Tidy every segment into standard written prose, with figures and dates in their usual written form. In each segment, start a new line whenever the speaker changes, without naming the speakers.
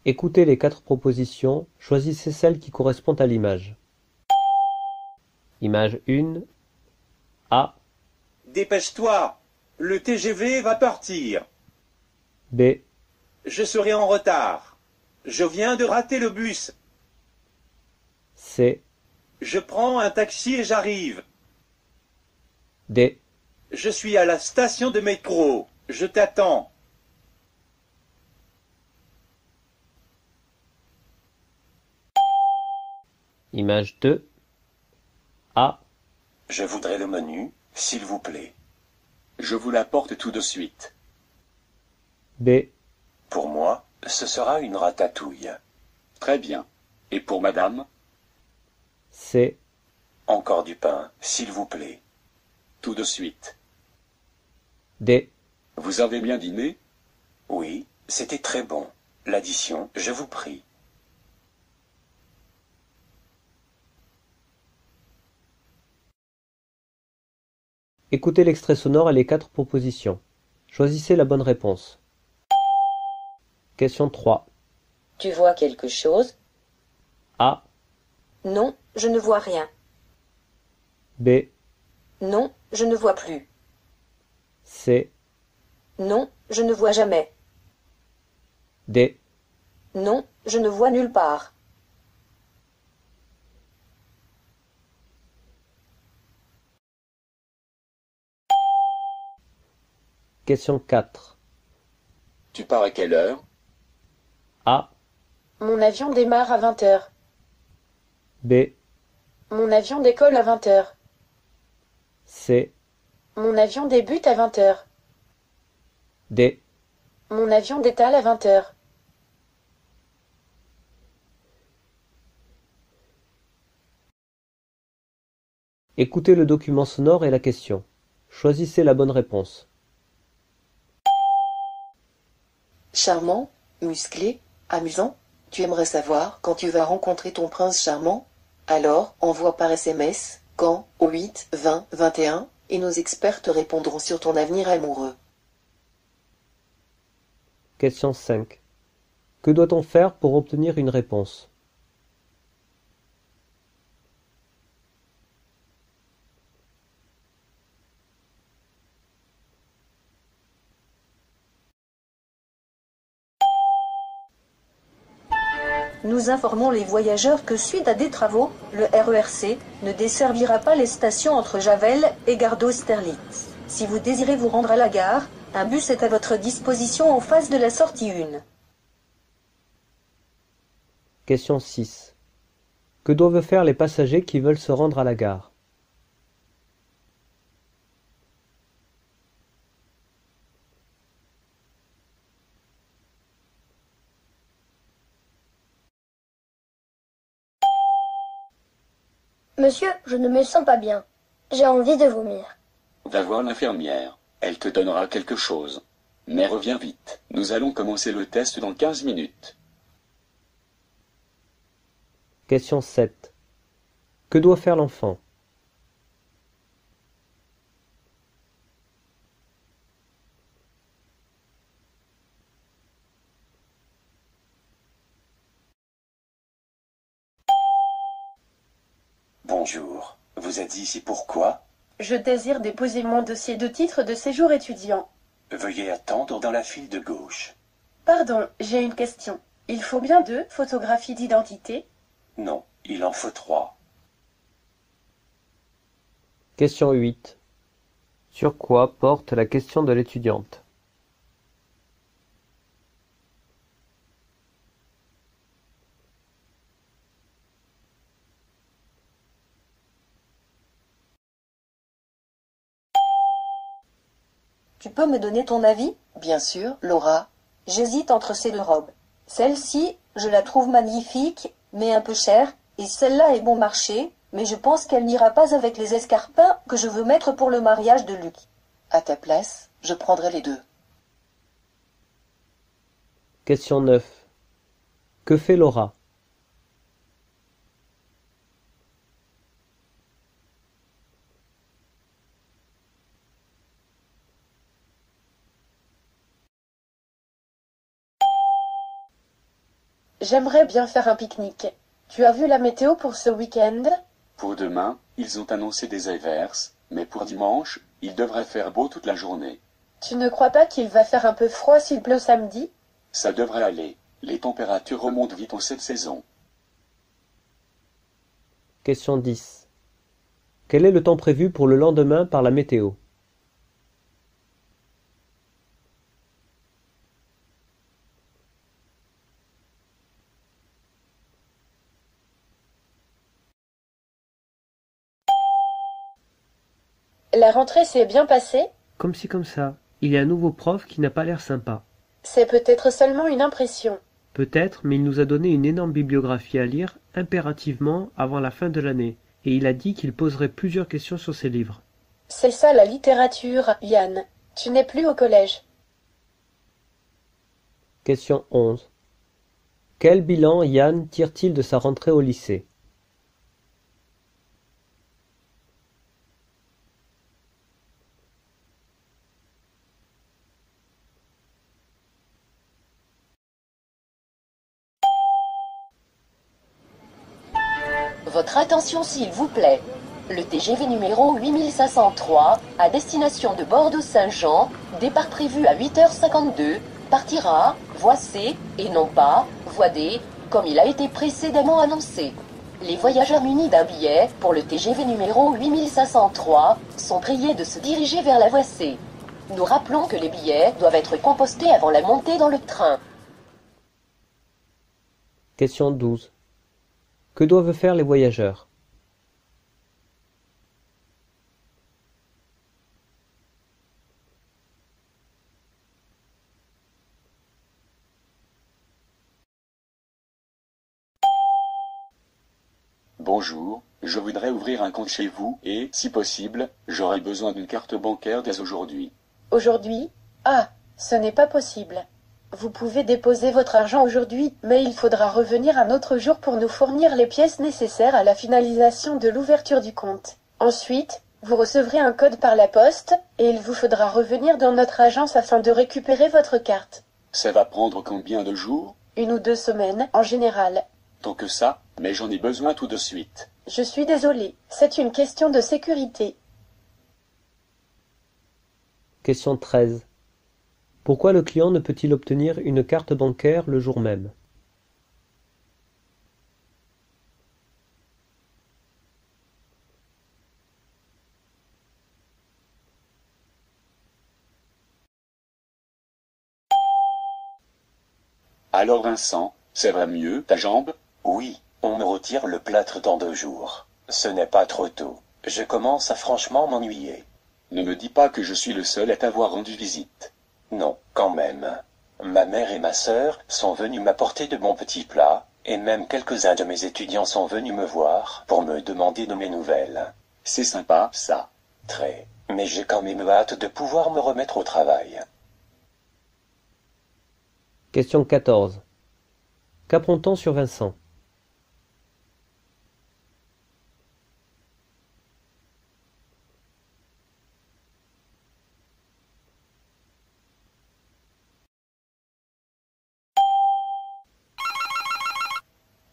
Écoutez les 4 propositions, choisissez celle qui correspond à l'image. Image 1. A.
Dépêche-toi, le TGV va partir.
B.
Je serai en retard. Je viens de rater le bus.
C.
Je prends un taxi et j'arrive.
D.
Je suis à la station de métro. Je t'attends.
Image 2. A.
Je voudrais le menu, s'il vous plaît. Je vous l'apporte tout de suite.
B.
Pour moi, ce sera une ratatouille. Très bien. Et pour madame?
C.
Encore du pain, s'il vous plaît. Tout de suite.
D.
Vous avez bien dîné? Oui, c'était très bon. L'addition, je vous prie.
Écoutez l'extrait sonore et les 4 propositions. Choisissez la bonne réponse. Question 3.
Tu vois quelque chose?
A.
Non, je ne vois rien.
B.
Non, je ne vois plus.
C.
Non, je ne vois jamais.
D.
Non, je ne vois nulle part.
Question 4.
Tu pars à quelle heure?
A.
Mon avion démarre à 20 heures.
B.
Mon avion décolle à 20 heures.
C.
Mon avion débute à 20 heures.
D.
Mon avion détale à 20 heures.
Écoutez le document sonore et la question. Choisissez la bonne réponse.
Charmant, musclé, amusant. Tu aimerais savoir quand tu vas rencontrer ton prince charmant? Alors, envoie par SMS, quand, au 8 20 21, et nos experts te répondront sur ton avenir amoureux.
Question 5. Que doit-on faire pour obtenir une réponse?
Nous informons les voyageurs que suite à des travaux, le RERC ne desservira pas les stations entre Javel et Gare d'Austerlitz. Si vous désirez vous rendre à la gare, un bus est à votre disposition en face de la sortie 1.
Question 6. Que doivent faire les passagers qui veulent se rendre à la gare?
Monsieur, je ne me sens pas bien. J'ai envie de vomir.
Va voir l'infirmière. Elle te donnera quelque chose. Mais reviens vite. Nous allons commencer le test dans 15 minutes.
Question 7. Que doit faire l'enfant?
Bonjour. Vous êtes ici pourquoi?
Je désire déposer mon dossier de titre de séjour étudiant.
Veuillez attendre dans la file de gauche.
Pardon, j'ai une question. Il faut bien 2 photographies d'identité?
Non, il en faut 3.
Question 8. Sur quoi porte la question de l'étudiante?
Tu peux me donner ton avis?
Bien sûr, Laura.
J'hésite entre ces 2 robes. Celle-ci, je la trouve magnifique, mais un peu chère, et celle-là est bon marché, mais je pense qu'elle n'ira pas avec les escarpins que je veux mettre pour le mariage de Luc.
À ta place, je prendrai les 2.
Question 9. Que fait Laura?
J'aimerais bien faire un pique-nique. Tu as vu la météo pour ce week-end?
Pour demain, ils ont annoncé des averses, mais pour dimanche, il devrait faire beau toute la journée.
Tu ne crois pas qu'il va faire un peu froid s'il pleut samedi?
Ça devrait aller. Les températures remontent vite en cette saison.
Question 10. Quel est le temps prévu pour le lendemain par la météo?
La rentrée s'est bien passée?
Comme ci comme ça. Il y a un nouveau prof qui n'a pas l'air sympa.
C'est peut-être seulement une impression.
Peut-être, mais il nous a donné une énorme bibliographie à lire impérativement avant la fin de l'année, et il a dit qu'il poserait plusieurs questions sur ces livres.
C'est ça la littérature, Yann. Tu n'es plus au collège.
Question 11. Quel bilan Yann tire-t-il de sa rentrée au lycée?
Votre attention s'il vous plaît. Le TGV numéro 8503, à destination de Bordeaux-Saint-Jean, départ prévu à 8h52, partira, voie C, et non pas, voie D, comme il a été précédemment annoncé. Les voyageurs munis d'un billet pour le TGV numéro 8503 sont priés de se diriger vers la voie C. Nous rappelons que les billets doivent être compostés avant la montée dans le train.
Question 12. Que doivent faire les voyageurs?
Bonjour, je voudrais ouvrir un compte chez vous et, si possible, j'aurais besoin d'une carte bancaire dès aujourd'hui.
Aujourd'hui? Ah, ce n'est pas possible. Vous pouvez déposer votre argent aujourd'hui, mais il faudra revenir un autre jour pour nous fournir les pièces nécessaires à la finalisation de l'ouverture du compte. Ensuite, vous recevrez un code par la poste, et il vous faudra revenir dans notre agence afin de récupérer votre carte.
Ça va prendre combien de jours?
1 ou 2 semaines, en général.
Tant que ça, mais j'en ai besoin tout de suite.
Je suis désolée, c'est une question de sécurité.
Question 13. Pourquoi le client ne peut-il obtenir une carte bancaire le jour même?
Alors Vincent, ça va mieux, ta jambe?
Oui, on me retire le plâtre dans 2 jours. Ce n'est pas trop tôt. Je commence à franchement m'ennuyer.
Ne me dis pas que je suis le seul à t'avoir rendu visite.
Non, quand même. Ma mère et ma sœur sont venues m'apporter de bons petits plats, et même quelques-uns de mes étudiants sont venus me voir pour me demander de mes nouvelles.
C'est sympa, ça.
Très. Mais j'ai quand même hâte de pouvoir me remettre au travail.
Question 14. Qu'apprend-on sur Vincent?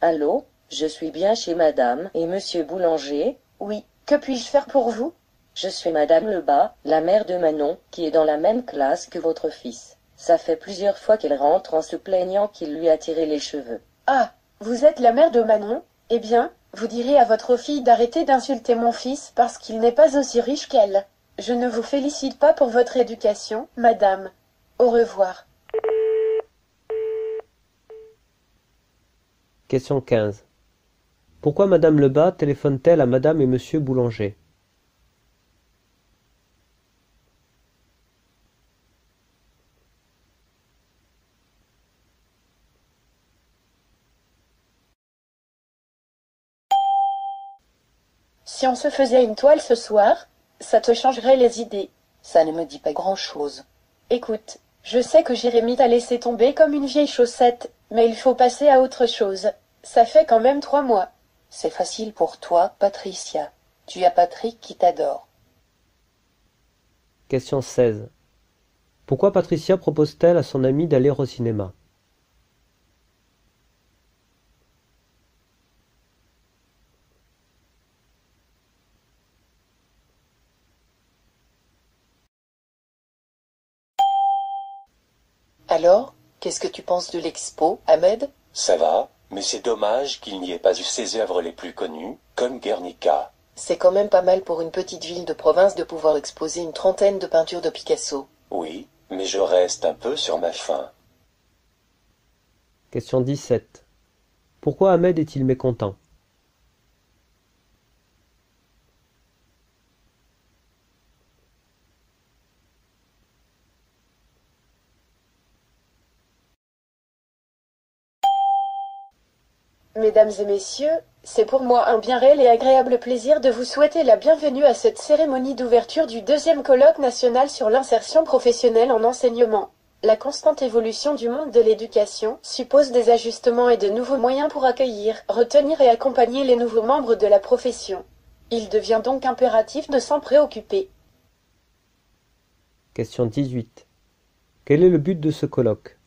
Allô, je suis bien chez Madame et Monsieur Boulanger?
Oui, que puis-je faire pour vous?
Je suis Madame Lebas, la mère de Manon, qui est dans la même classe que votre fils. Ça fait plusieurs fois qu'elle rentre en se plaignant qu'il lui a tiré les cheveux.
Ah, vous êtes la mère de Manon? Eh bien, vous direz à votre fille d'arrêter d'insulter mon fils parce qu'il n'est pas aussi riche qu'elle. Je ne vous félicite pas pour votre éducation, madame. Au revoir.
Question 15. Pourquoi Madame Lebas téléphone-t-elle à Madame et Monsieur Boulanger?
Si on se faisait une toile ce soir, ça te changerait les idées.
Ça ne me dit pas grand-chose.
Écoute, je sais que Jérémie t'a laissé tomber comme une vieille chaussette, mais il faut passer à autre chose. Ça fait quand même 3 mois.
C'est facile pour toi, Patricia. Tu as Patrick qui t'adore.
Question 16. Pourquoi Patricia propose-t-elle à son amie d'aller au cinéma?
Alors, qu'est-ce que tu penses de l'expo, Ahmed?
Ça va, mais c'est dommage qu'il n'y ait pas eu ses œuvres les plus connues, comme Guernica.
C'est quand même pas mal pour une petite ville de province de pouvoir exposer une trentaine de peintures de Picasso.
Oui, mais je reste un peu sur ma faim.
Question 17. Pourquoi Ahmed est-il mécontent?
Mesdames et messieurs, c'est pour moi un bien réel et agréable plaisir de vous souhaiter la bienvenue à cette cérémonie d'ouverture du 2e colloque national sur l'insertion professionnelle en enseignement. La constante évolution du monde de l'éducation suppose des ajustements et de nouveaux moyens pour accueillir, retenir et accompagner les nouveaux membres de la profession. Il devient donc impératif de s'en préoccuper.
Question 18. Quel est le but de ce colloque?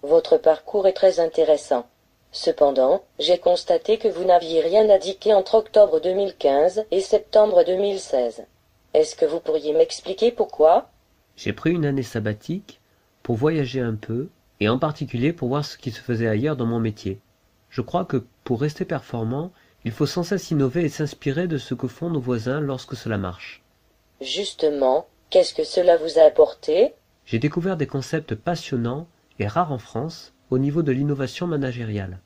Votre parcours est très intéressant. Cependant, j'ai constaté que vous n'aviez rien indiqué entre octobre 2015 et septembre 2016. Est-ce que vous pourriez m'expliquer pourquoi?
J'ai pris une année sabbatique pour voyager un peu, et en particulier pour voir ce qui se faisait ailleurs dans mon métier. Je crois que pour rester performant, il faut sans cesse innover et s'inspirer de ce que font nos voisins lorsque cela marche.
Justement, qu'est-ce que cela vous a apporté?
J'ai découvert des concepts passionnants et rares en France au niveau de l'innovation managériale,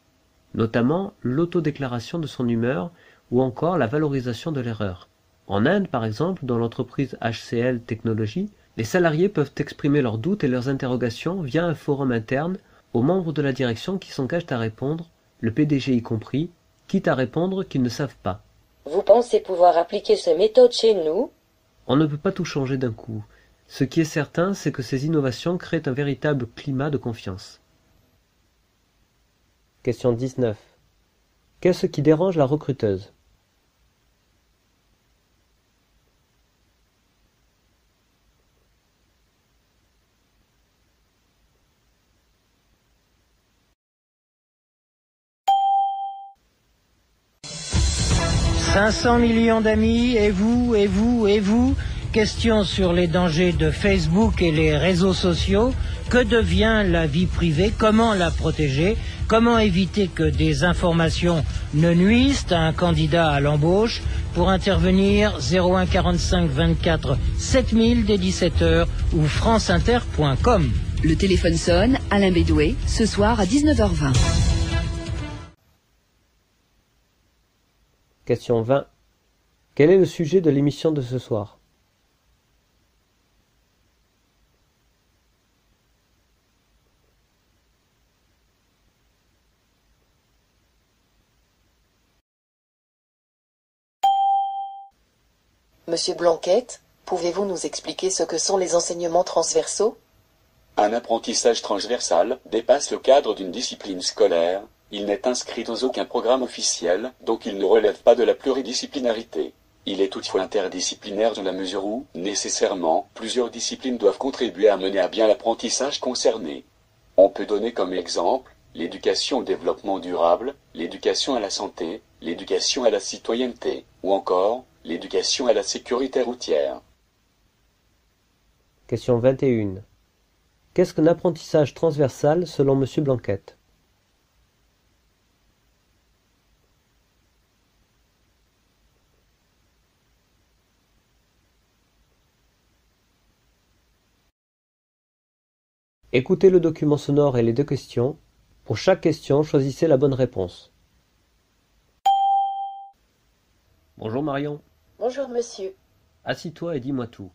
notamment l'autodéclaration de son humeur ou encore la valorisation de l'erreur. En Inde, par exemple, dans l'entreprise HCL Technologies, les salariés peuvent exprimer leurs doutes et leurs interrogations via un forum interne aux membres de la direction qui s'engagent à répondre, le PDG y compris, quitte à répondre qu'ils ne savent pas.
Vous pensez pouvoir appliquer ces méthodes chez nous?
On ne peut pas tout changer d'un coup. Ce qui est certain, c'est que ces innovations créent un véritable climat de confiance. Question 19. Qu'est-ce qui dérange la recruteuse?
« 500 millions d'amis, et vous, et vous, et vous ?» Question sur les dangers de Facebook et les réseaux sociaux. Que devient la vie privée? Comment la protéger? Comment éviter que des informations ne nuisent à un candidat à l'embauche? Pour intervenir, 01 45 24 7000 dès 17h ou franceinter.com.
Le téléphone sonne, Alain Bédoué, ce soir à 19h20.
Question 20. Quel est le sujet de l'émission de ce soir?
Monsieur Blanquette, pouvez-vous nous expliquer ce que sont les enseignements transversaux?
Un apprentissage transversal dépasse le cadre d'une discipline scolaire. Il n'est inscrit dans aucun programme officiel, donc il ne relève pas de la pluridisciplinarité. Il est toutefois interdisciplinaire dans la mesure où, nécessairement, plusieurs disciplines doivent contribuer à mener à bien l'apprentissage concerné. On peut donner comme exemple l'éducation au développement durable, l'éducation à la santé, l'éducation à la citoyenneté, ou encore l'éducation à la sécurité routière.
Question 21. Qu'est-ce qu'un apprentissage transversal selon M. Blanquette? Écoutez le document sonore et les deux questions. Pour chaque question, choisissez la bonne réponse. Bonjour Marion.
Bonjour monsieur.
Assis-toi et dis-moi tout.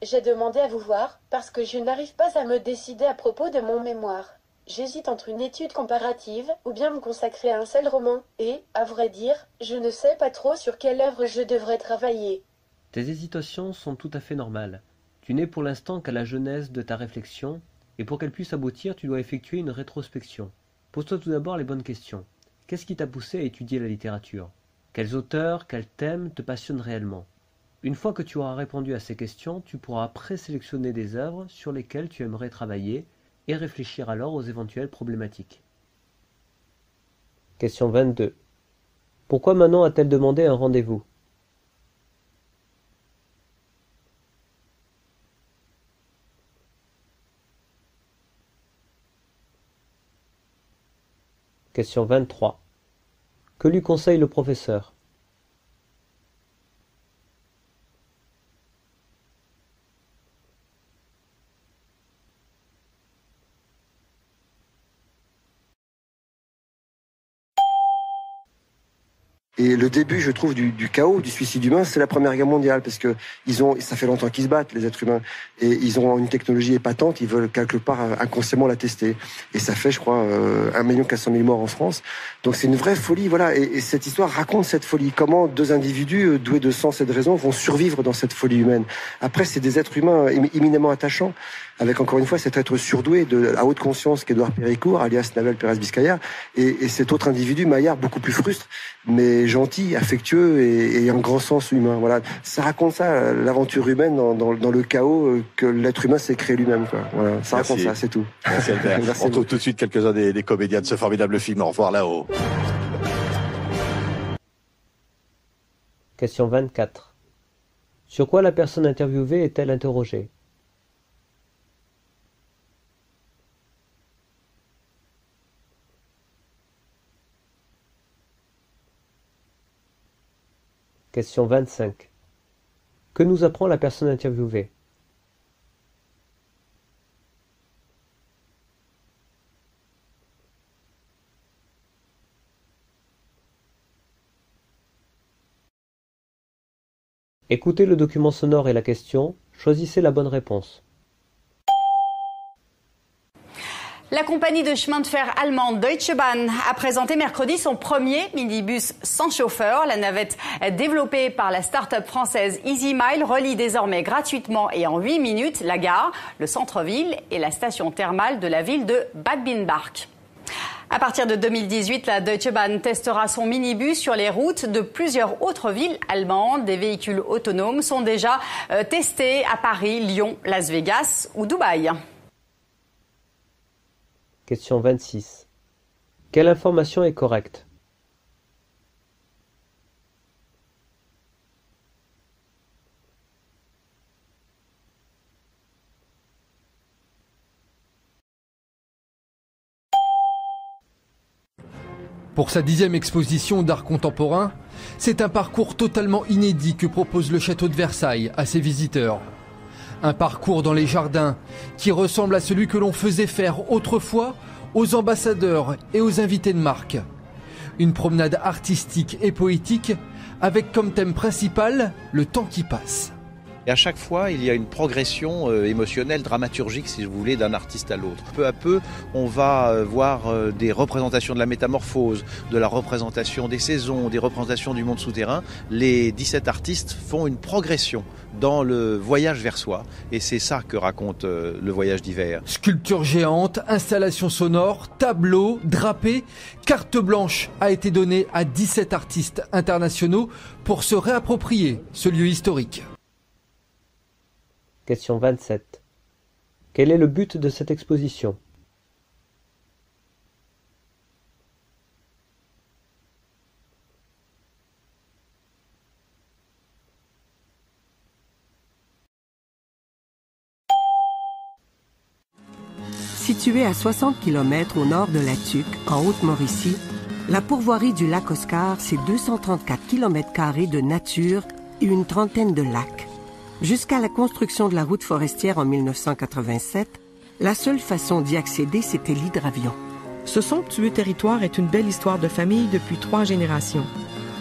J'ai demandé à vous voir parce que je n'arrive pas à me décider à propos de mon mémoire. J'hésite entre une étude comparative ou bien me consacrer à un seul roman et, à vrai dire, je ne sais pas trop sur quelle œuvre je devrais travailler.
Tes hésitations sont tout à fait normales. Tu n'es pour l'instant qu'à la genèse de ta réflexion, et pour qu'elle puisse aboutir, tu dois effectuer une rétrospection. Pose-toi tout d'abord les bonnes questions. Qu'est-ce qui t'a poussé à étudier la littérature? Quels auteurs, quels thèmes te passionnent réellement? Une fois que tu auras répondu à ces questions, tu pourras présélectionner des œuvres sur lesquelles tu aimerais travailler et réfléchir alors aux éventuelles problématiques. Question 22. Pourquoi Manon a-t-elle demandé un rendez-vous? Question 23. Que lui conseille le professeur?
Et le début, je trouve, du chaos, du suicide humain, c'est la Première Guerre mondiale, parce que ça fait longtemps qu'ils se battent, les êtres humains, et ils ont une technologie épatante, ils veulent quelque part inconsciemment la tester. Et ça fait, je crois, 1 400 000 morts en France. Donc c'est une vraie folie, voilà. Et cette histoire raconte cette folie. Comment 2 individus doués de sens et de raison vont survivre dans cette folie humaine. Après, c'est des êtres humains éminemment attachants, avec encore une fois cet être surdoué à haute conscience qu'Édouard Péricourt, alias Navel Pérez-Biscayar, et cet autre individu, Maillard, beaucoup plus frustre, mais gentil, affectueux et un grand sens humain. Voilà, ça raconte ça, l'aventure humaine dans le chaos que l'être humain s'est créé lui-même. Quoi. Voilà, ça raconte ça, c'est tout.
Merci Albert. On trouve tout de suite quelques-uns des comédiens de ce formidable film. Au revoir là-haut.
Question 24. Sur quoi la personne interviewée est-elle interrogée? Question 25. Que nous apprend la personne interviewée? Écoutez le document sonore et la question, choisissez la bonne réponse.
La compagnie de chemin de fer allemande Deutsche Bahn a présenté mercredi son premier minibus sans chauffeur. La navette développée par la start-up française EasyMile relie désormais gratuitement et en 8 minutes la gare, le centre-ville et la station thermale de la ville de Bad Binnenbach. À partir de 2018, la Deutsche Bahn testera son minibus sur les routes de plusieurs autres villes allemandes. Des véhicules autonomes sont déjà testés à Paris, Lyon, Las Vegas ou Dubaï.
Question 26. Quelle information est correcte?
Pour sa 10e exposition d'art contemporain, c'est un parcours totalement inédit que propose le château de Versailles à ses visiteurs. Un parcours dans les jardins qui ressemble à celui que l'on faisait faire autrefois aux ambassadeurs et aux invités de marque. Une promenade artistique et poétique avec comme thème principal le temps qui passe.
Et à chaque fois, il y a une progression émotionnelle, dramaturgique, si vous voulez, d'un artiste à l'autre. Peu à peu, on va voir des représentations de la métamorphose, de la représentation des saisons, des représentations du monde souterrain. Les 17 artistes font une progression dans le voyage vers soi. Et c'est ça que raconte le voyage d'hiver.
Sculpture géante, installation sonore, tableaux, drapés, carte blanche a été donnée à 17 artistes internationaux pour se réapproprier ce lieu historique.
Question 27. Quel est le but de cette exposition?
Située à 60 km au nord de la Tuque, en Haute-Mauricie, la pourvoirie du lac Oscar, c'est 234 km² de nature et une trentaine de lacs. Jusqu'à la construction de la route forestière en 1987, la seule façon d'y accéder, c'était l'hydravion.
Ce somptueux territoire est une belle histoire de famille depuis 3 générations.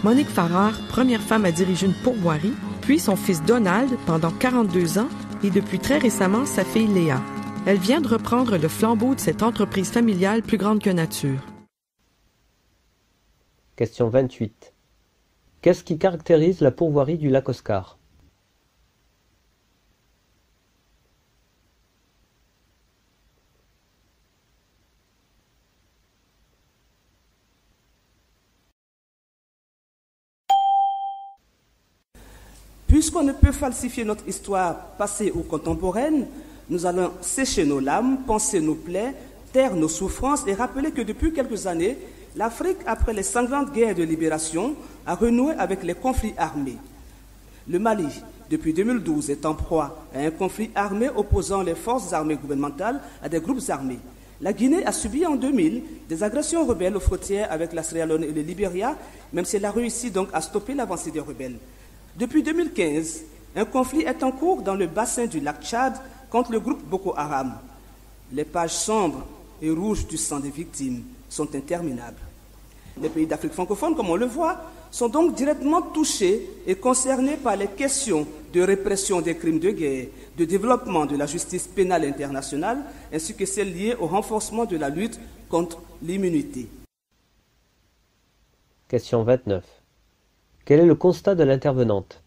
Monique Farrar, première femme à diriger une pourvoirie, puis son fils Donald pendant 42 ans et depuis très récemment sa fille Léa. Elle vient de reprendre le flambeau de cette entreprise familiale plus grande que nature.
Question 28. Qu'est-ce qui caractérise la pourvoirie du lac Oscar?
Puisqu'on ne peut falsifier notre histoire passée ou contemporaine, Nous allons sécher nos larmes, panser nos plaies, taire nos souffrances et rappeler que depuis quelques années, l'Afrique, après les sanglantes guerres de libération, a renoué avec les conflits armés. Le Mali, depuis 2012, est en proie à un conflit armé opposant les forces armées gouvernementales à des groupes armés. La Guinée a subi en 2000 des agressions rebelles aux frontières avec la Sierra Leone et le Libéria, même si elle a réussi donc à stopper l'avancée des rebelles. Depuis 2015, un conflit est en cours dans le bassin du lac Tchad contre le groupe Boko Haram. Les pages sombres et rouges du sang des victimes sont interminables. Les pays d'Afrique francophone, comme on le voit, sont donc directement touchés et concernés par les questions de répression des crimes de guerre, de développement de la justice pénale internationale, ainsi que celles liées au renforcement de la lutte contre l'immunité.
Question 29. Quel est le constat de l'intervenante?